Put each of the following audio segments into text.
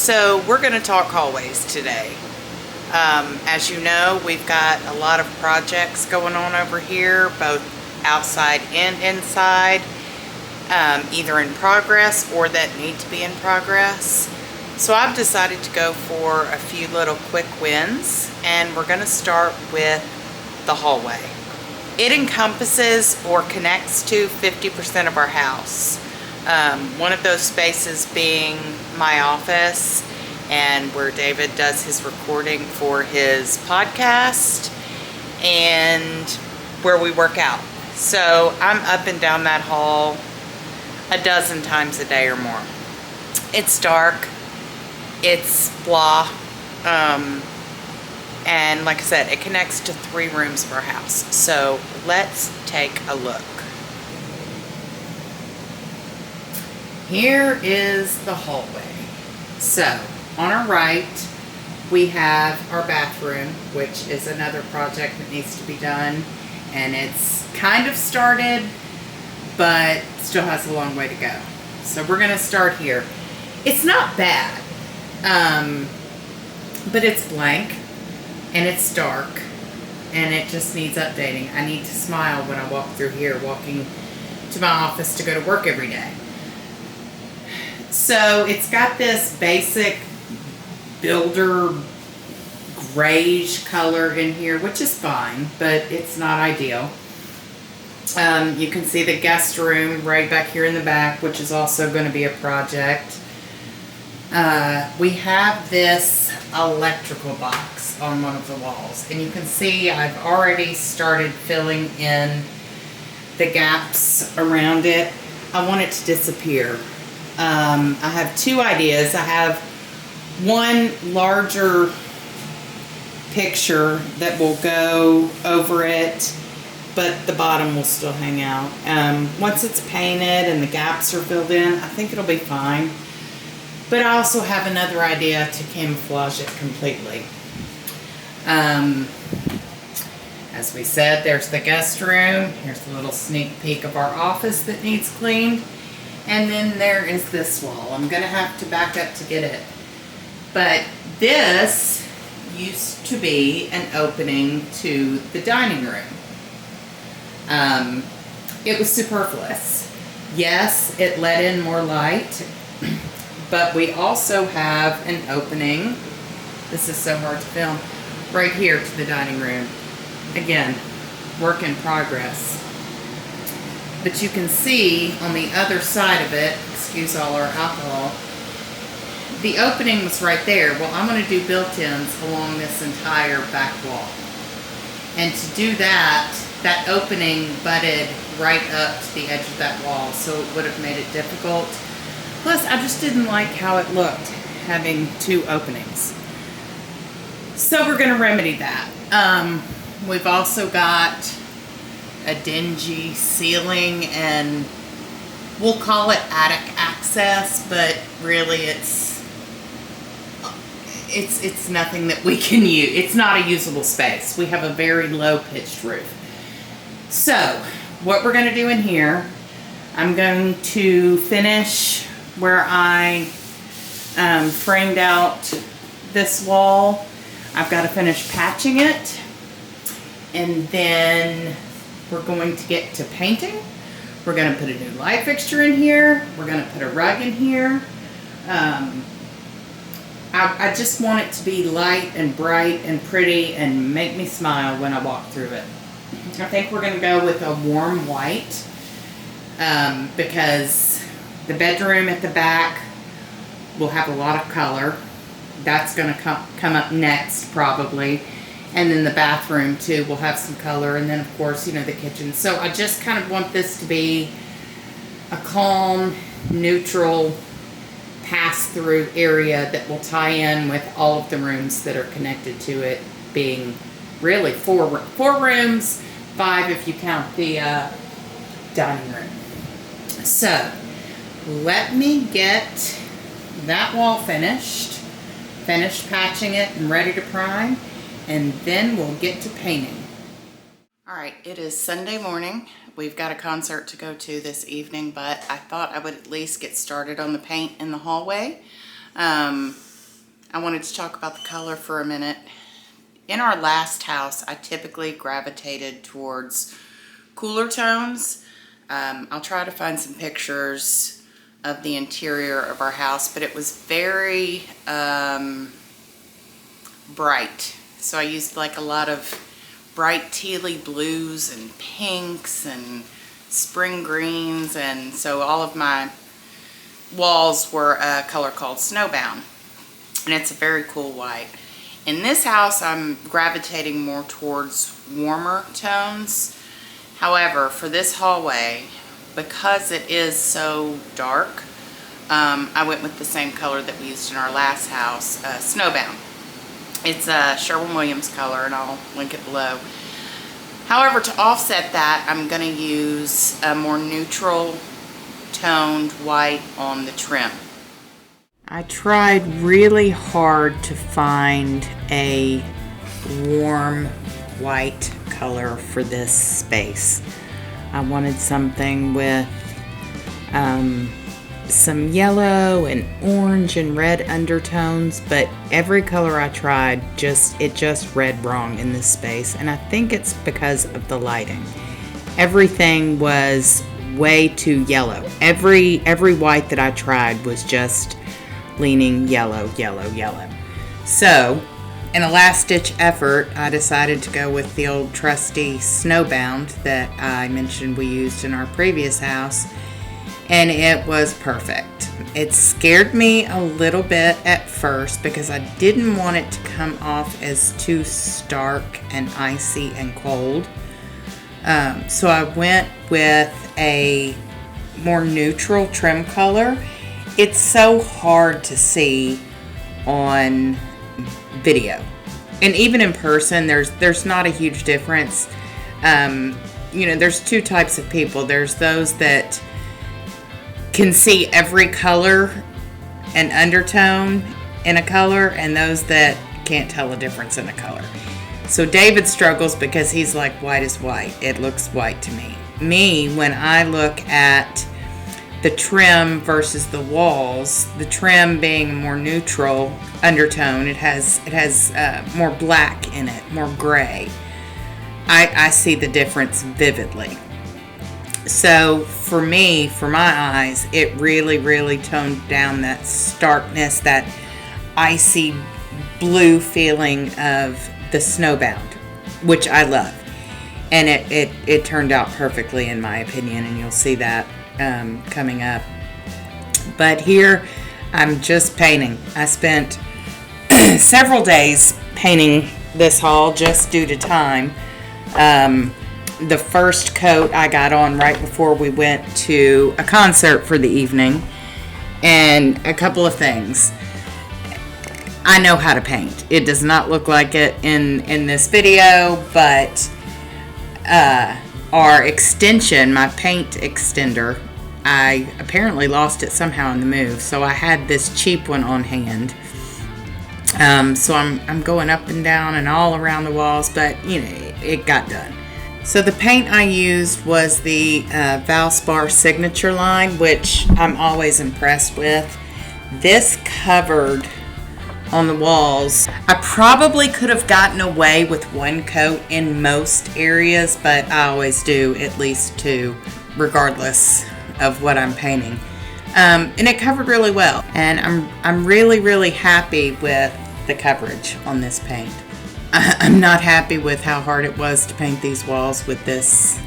So we're going to talk hallways today. As you know, we've got a lot of projects going on over here, both outside and inside, either in progress or that need to be in progress. So I've decided to go for a few little quick wins, and we're going to start with the hallway. It encompasses or connects to 50% of our house. One of those spaces being my office, and where David does his recording for his podcast, and where we work out. So I'm up and down that hall a dozen times a day or more. It's dark, it's blah, and like I said, it connects to 3 rooms of our house. So let's take a look. Here is the hallway. So on our right, we have our bathroom, which is another project that needs to be done. And it's kind of started, but still has a long way to go. So we're gonna start here. It's not bad, but it's blank and it's dark and it just needs updating. I need to smile when I walk through here, walking to my office to go to work every day. So it's got this basic builder grayish color in here, which is fine, but it's not ideal. You can see the guest room right back here in the back, which is also going to be a project. We have this electrical box on one of the walls, and you can see I've already started filling in the gaps around it. I want it to disappear. I have 2 ideas. I have one larger picture that will go over it, but the bottom will still hang out. Once it's painted and the gaps are filled in, I think it'll be fine. But I also have another idea to camouflage it completely. As we said, there's the guest room. Here's a little sneak peek of our office that needs cleaned. And then there is this wall. I'm going to have to back up to get it. But this used to be an opening to the dining room. It was superfluous. Yes, it let in more light, but we also have an opening. This is so hard to film. Right here to the dining room. Again, work in progress. But you can see on the other side of it, excuse all our alcohol, the opening was right there. Well, I'm going to do built-ins along this entire back wall. And to do that, that opening butted right up to the edge of that wall, so it would have made it difficult. Plus, I just didn't like how it looked, having 2 openings. So we're going to remedy that. We've also got a dingy ceiling, and we'll call it attic access, but really it's nothing that we can use. It's not a usable space. We have a very low pitched roof. So what we're going to do in here, I'm going to finish where I framed out this wall. I've got to finish patching it, and then we're going to get to painting. We're going to put a new light fixture in here. We're going to put a rug in here. I just want it to be light and bright and pretty and make me smile when I walk through it. I think we're going to go with a warm white because the bedroom at the back will have a lot of color. That's going to come up next probably. And then the bathroom too will have some color. And then of course, you know, the kitchen. So I just kind of want this to be a calm, neutral, pass-through area that will tie in with all of the rooms that are connected to it, being really 4 rooms, 5 if you count the dining room. So let me get that wall finished patching it and ready to prime, and then we'll get to painting. All right, it is Sunday morning. We've got a concert to go to this evening, but I thought I would at least get started on the paint in the hallway. I wanted to talk about the color for a minute. In our last house, I typically gravitated towards cooler tones. I'll try to find some pictures of the interior of our house, but it was very bright. So I used like a lot of bright tealy blues and pinks and spring greens, and so all of my walls were a color called Snowbound, and it's a very cool white. In this house, I'm gravitating more towards warmer tones. However, for this hallway, because it is so dark, I went with the same color that we used in our last house, Snowbound. It's a Sherwin-Williams color, and I'll link it below. However, to offset that, I'm going to use a more neutral toned white on the trim. I tried really hard to find a warm white color for this space. I wanted something with some yellow and orange and red undertones, but every color I tried it just read wrong in this space, and I think it's because of the lighting. Everything was way too yellow. Every white that I tried was just leaning yellow, yellow, yellow. So, in a last-ditch effort, I decided to go with the old trusty Snowbound that I mentioned we used in our previous house, and it was perfect. It scared me a little bit at first because I didn't want it to come off as too stark and icy and cold. So I went with a more neutral trim color. It's so hard to see on video, and even in person there's not a huge difference. There's two types of people. There's those that can see every color and undertone in a color, and those that can't tell a difference in a color. So David struggles because he's like, white is white, it looks white to me. When I look at the trim versus the walls, the trim being a more neutral undertone, it has more black in it, more gray. I see the difference vividly. So for me, for my eyes, it really, really toned down that starkness, that icy blue feeling of the Snowbound, which I love. And it turned out perfectly in my opinion, and you'll see that coming up. But here I'm just painting. I spent several days painting this hall just due to time. The first coat I got on right before we went to a concert for the evening, and a couple of things. I know how to paint. It does not look like it in this video, but our extension, my paint extender, I apparently lost it somehow in the move, so I had this cheap one on hand. So I'm going up and down and all around the walls, but it got done. So the paint I used was the Valspar Signature line, which I'm always impressed with. This covered on the walls. I probably could have gotten away with one coat in most areas, but I always do at least two, regardless of what I'm painting. And it covered really well, and I'm really, really happy with the coverage on this paint. I'm not happy with how hard it was to paint these walls with this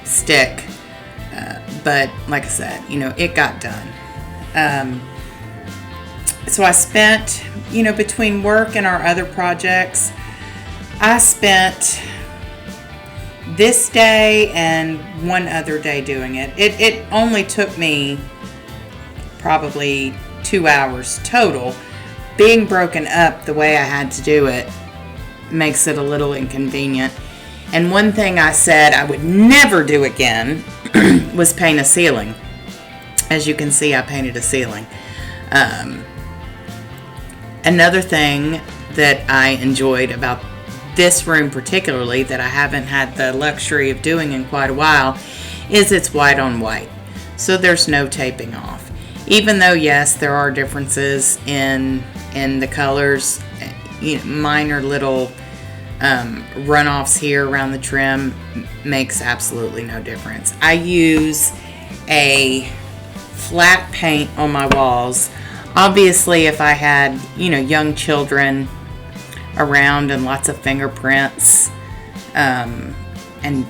stick, but like I said, it got done. So I spent, between work and our other projects, I spent this day and one other day doing it. It only took me probably 2 hours total. Being broken up the way I had to do it makes it a little inconvenient. And one thing I said I would never do again was paint a ceiling. As you can see, I painted a ceiling. Another thing that I enjoyed about this room particularly, that I haven't had the luxury of doing in quite a while, is it's white on white. So there's no taping off. Even though, yes, there are differences in the colors, minor little runoffs here around the trim makes absolutely no difference. I use a flat paint on my walls. Obviously, if I had, young children around and lots of fingerprints, and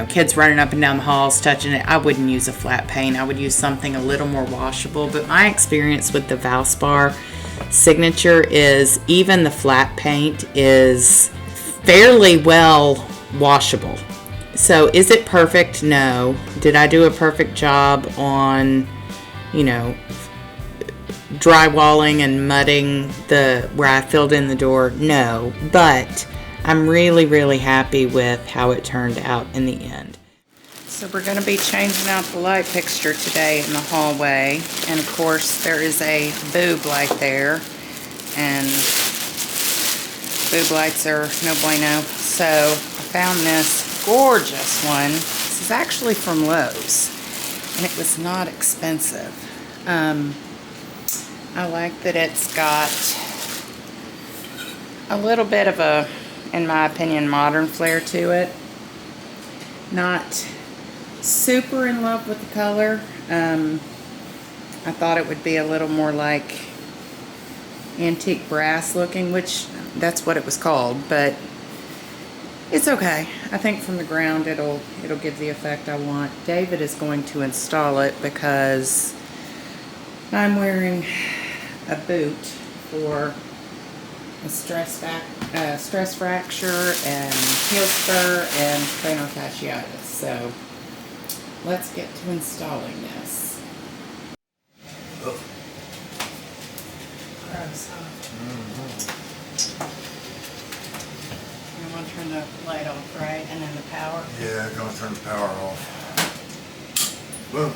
kids running up and down the halls touching it, I wouldn't use a flat paint. I would use something a little more washable. But my experience with the Valspar Signature is even the flat paint is fairly well washable. So is it perfect? No. Did I do a perfect job on, drywalling and mudding where I filled in the door? No. But I'm really, really happy with how it turned out in the end. So we're going to be changing out the light fixture today in the hallway. And of course there is a boob light there. And boob lights are no bueno. So I found this gorgeous one. This is actually from Lowe's. And it was not expensive. I like that it's got a little bit of a, in my opinion, modern flair to it. Not super in love with the color. I thought it would be a little more like antique brass looking, which that's what it was called, but it's okay. I think from the ground it'll give the effect I want. David is going to install it because I'm wearing a boot for a stress fracture and heel spur and plantar fasciitis. So let's get to installing this. Oh. Gross, huh? You want to turn the light off, right? And then the power? Yeah, I'm gonna turn the power off. Boom.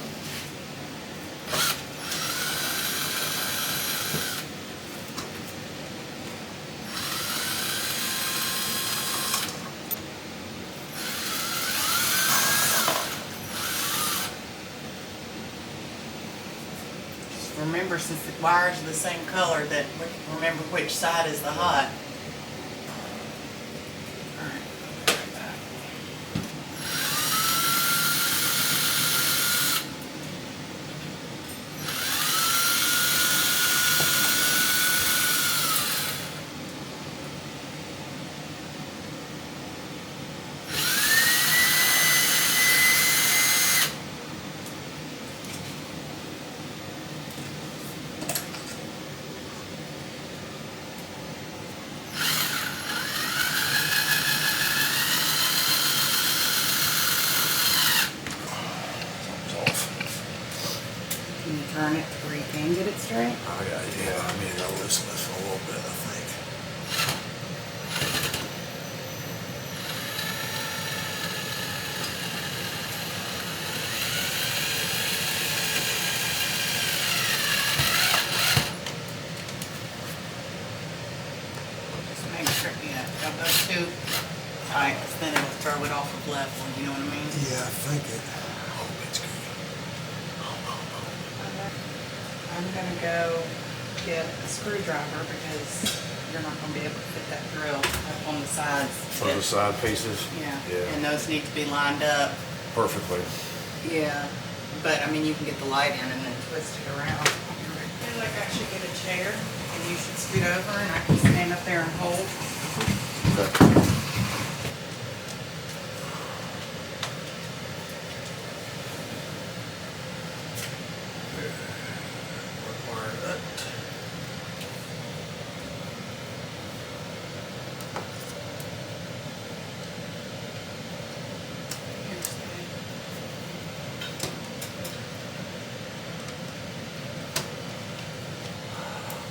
Remember, since the wires are the same color, that we can remember which side is the hot. Alright, I'll be right back. Can you turn it to where you can get it straight? Oh yeah, I mean, I'll loosen this for a little bit, I think. Just make sure, don't go too tight, because then it'll throw it off of level, you know what I mean? Yeah, I think it. Oh, it's good. I'm gonna go get a screwdriver because you're not gonna be able to fit that drill up on the sides. For the side pieces? Yeah, Yeah. and those need to be lined up. Perfectly. Yeah, but I mean, you can get the light in and then twist it around. I feel like I should get a chair and you should scoot over and I can stand up there and hold. Okay.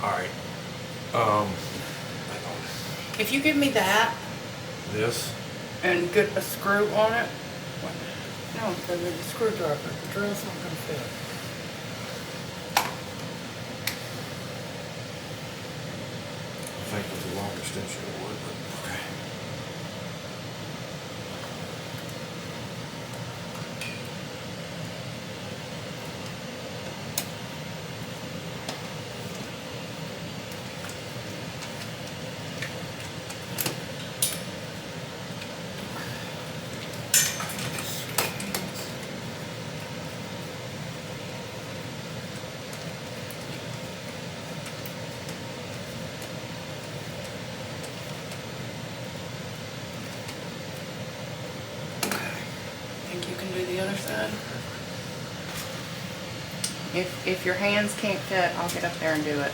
Alright. If you give me that This? and get a screw on it. No, the screwdriver. The drill's not gonna fit. I think with the longer extension it would, but okay. think you can do the other side. If your hands can't fit, I'll get up there and do it.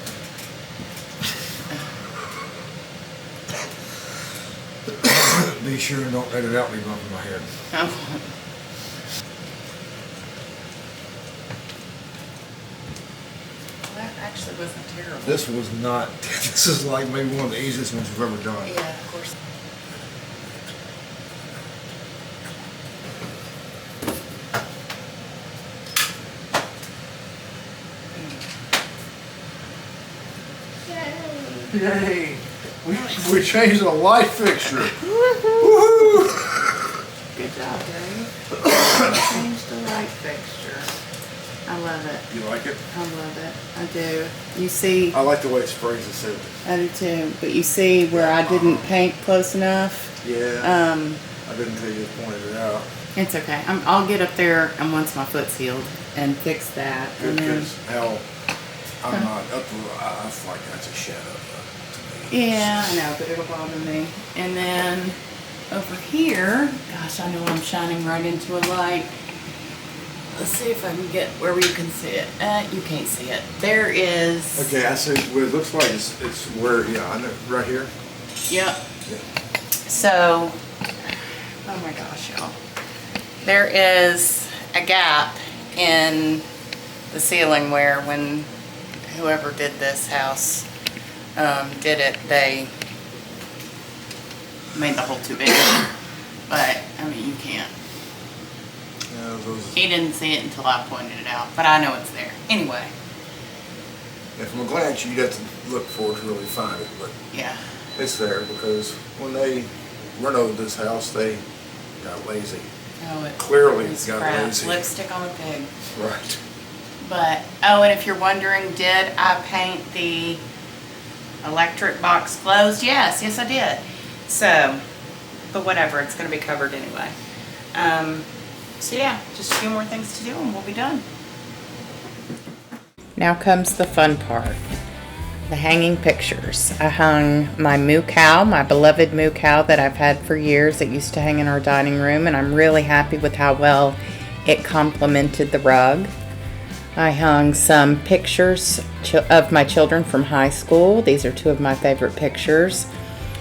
Be sure and don't let it out me bumping my head. Oh. That actually wasn't terrible. This was not, this is like maybe one of the easiest ones we've ever done. Yeah, of course. Yay! We changed the light fixture. Woohoo! Good job, Dave. Changed the light fixture. I love it. You like it? I love it. I do. You see, I like the way it sprays the ceiling. I do too. But you see where I didn't paint close enough? Yeah. I didn't tell you to point it out. It's okay. I'll get up there and once my foot's healed and fix that. Good, And then, because hell, I'm not up to, I feel like that's a shadow to me. yeah, I know, but it'll bother me. And then over here, gosh, I know I'm shining right into a light. Let's see if I can get where you can see it. You can't see it. There is. Okay, I see what it looks like. It's where, yeah, I know, right here. Yep. Yeah. So, oh my gosh, y'all. There is a gap in the ceiling where when whoever did this house did it, they made the hole too big. But, I mean, you can't. Yeah, those, He didn't see it until I pointed it out, but I know it's there. Anyway, yeah, from a glance, you'd have to look for it to really find it, but yeah. it's there because when they renovated this house, they got lazy. Oh, it Clearly was got crap. lazy. Lipstick on a pig. Right. But, oh, and if you're wondering, did I paint the electric box closed? Yes, I did. So, but whatever, it's going to be covered anyway. So yeah, just a few more things to do and we'll be done. Now comes the fun part, the hanging pictures. I hung my moo cow, my beloved moo cow that I've had for years. It used to hang in our dining room and I'm really happy with how well it complemented the rug. I hung some pictures of my children from high school. These are two of my favorite pictures.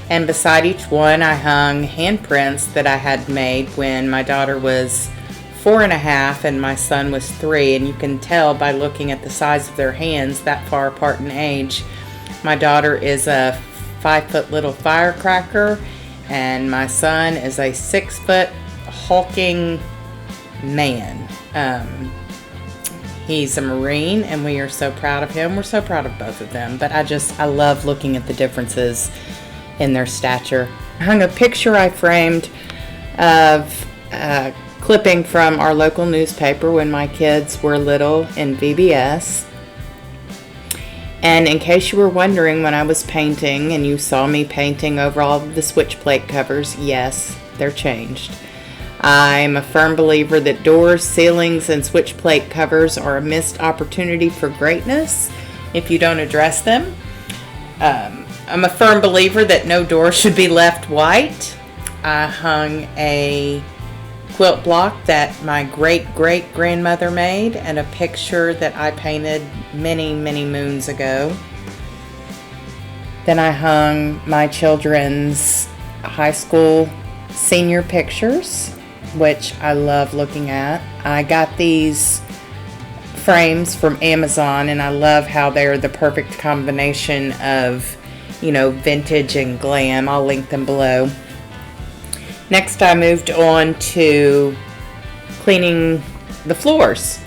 And beside each one I hung handprints that I had made when my daughter was 4.5 and my son was 3, and you can tell by looking at the size of their hands that far apart in age. My daughter is a 5-foot little firecracker and my son is a 6-foot hulking man. He's a Marine and we are so proud of him. We're so proud of both of them, but I love looking at the differences in their stature. I hung a picture I framed of clipping from our local newspaper when my kids were little in VBS. And in case you were wondering when I was painting and you saw me painting over all of the switch plate covers, yes, they're changed. I'm a firm believer that doors, ceilings, and switch plate covers are a missed opportunity for greatness if you don't address them. I'm a firm believer that no door should be left white. I hung a quilt block that my great-great-grandmother made and a picture that I painted many, many moons ago. Then I hung my children's high school senior pictures, which I love looking at. I got these frames from Amazon and I love how they're the perfect combination of, you know, vintage and glam. I'll link them below. Next, I moved on to cleaning the floors.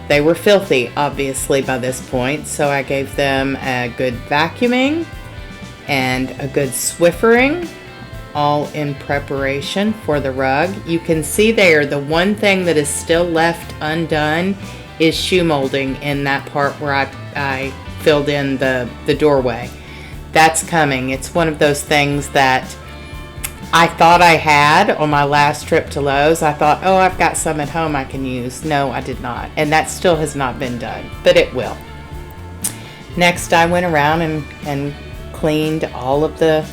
They were filthy, obviously, by this point, so I gave them a good vacuuming and a good Swiffering, all in preparation for the rug. You can see there, the one thing that is still left undone is shoe molding in that part where I filled in the doorway. That's coming. It's one of those things that I thought I had on my last trip to Lowe's. I thought, oh, I've got some at home I can use. No, I did not. And that still has not been done, but it will. Next, I went around and cleaned all of the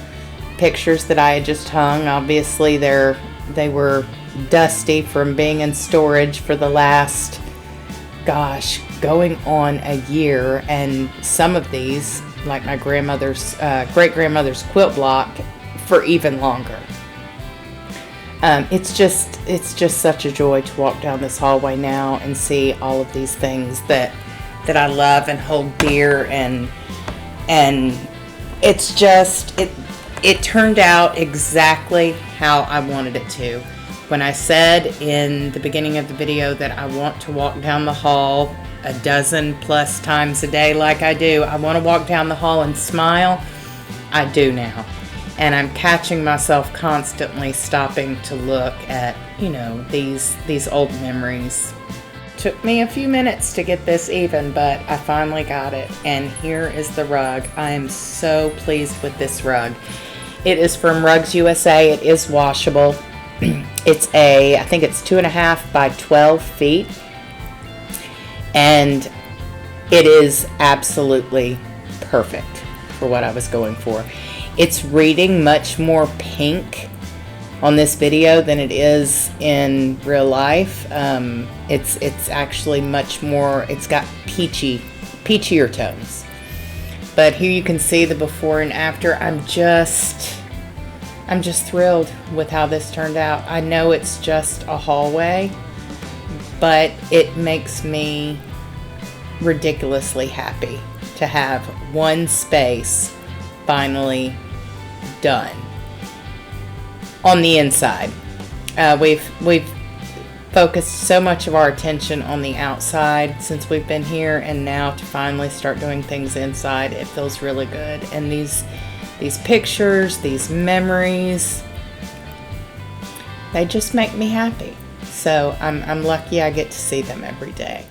pictures that I had just hung. Obviously, they were dusty from being in storage for the last, gosh, going on a year. And some of these, like my grandmother's, great-grandmother's quilt block, for even longer. It's just such a joy to walk down this hallway now and see all of these things that I love and hold dear, and it's just, it turned out exactly how I wanted it to. When I said in the beginning of the video that I want to walk down the hall a dozen plus times a day like I do, I want to walk down the hall and smile, I do now. And I'm catching myself constantly stopping to look at, you know, these old memories. Took me a few minutes to get this even, but I finally got it. And here is the rug. I am so pleased with this rug. It is from Rugs USA. It is washable. It's I think it's 2.5 by 12 feet. And it is absolutely perfect for what I was going for. It's reading much more pink on this video than it is in real life. It's actually much more, it's got peachier tones. But here you can see the before and after. I'm just thrilled with how this turned out. I know it's just a hallway, but it makes me ridiculously happy to have one space finally done. On the inside, we've focused so much of our attention on the outside since we've been here, and now to finally start doing things inside, it feels really good. And these pictures, these memories, they just make me happy. So I'm lucky I get to see them every day.